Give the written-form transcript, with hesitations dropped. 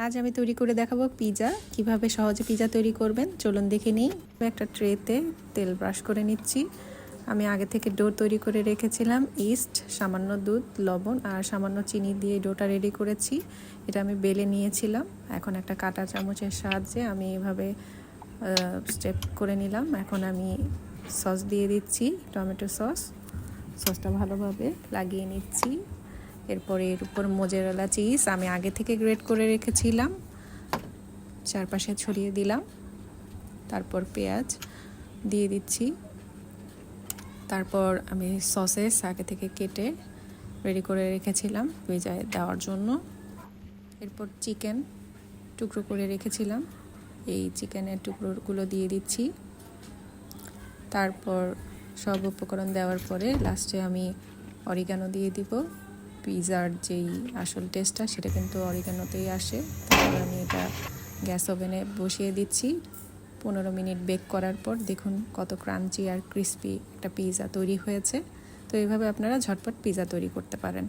আজ আমি তৈরি করে দেখাবো পিৎজা। কিভাবে সহজে পিৎজা তৈরি করবেন চলুন দেখে নিই। একটা ট্রেতে তেল ব্রাশ করে নিচ্ছি। আমি আগে থেকে ডো তৈরি করে রেখেছিলাম। ইস্ট, সামান্য দুধ, লবণ আর সামান্য চিনি দিয়ে ডোটা রেডি করেছি। এটা আমি বেলে নিয়েছিলাম। এখন একটা কাঁটা চামচের সাহায্যে আমি এভাবে স্টেপ করে নিলাম। এখন আমি সস দিয়ে দিচ্ছি, টমেটো সস। সসটা ভালোভাবে লাগিয়ে নিচ্ছি। এরপরে এর উপর মোজারেলা চিজ আমি আগে থেকে গ্রেট করে রেখেছিলাম, চারপাশে ছড়িয়ে দিলাম। তারপর পেঁয়াজ দিয়ে দিচ্ছি। তারপর আমি সসেস আগে থেকে কেটে রেডি করে রেখেছিলাম পিৎজায় দেওয়ার জন্য। এরপর চিকেন টুকরো করে রেখেছিলাম, এই চিকেনের টুকরোগুলো দিয়ে দিচ্ছি। তারপর সব উপকরণ দেওয়ার পরে লাস্টে আমি অরিগানো দিয়ে দিব। পিৎজার যেই আসল টেস্টটা সেটা কিন্তু অরিগানোতেই আসে। তারপর আমি এটা গ্যাস ওভেনে বসিয়ে দিচ্ছি। 15 মিনিট বেক করার পর দেখুন কত ক্রাঞ্চি আর ক্রিস্পি একটা পিৎজা তৈরি হয়েছে। তো এইভাবে আপনারা ঝটপট পিৎজা তৈরি করতে পারেন।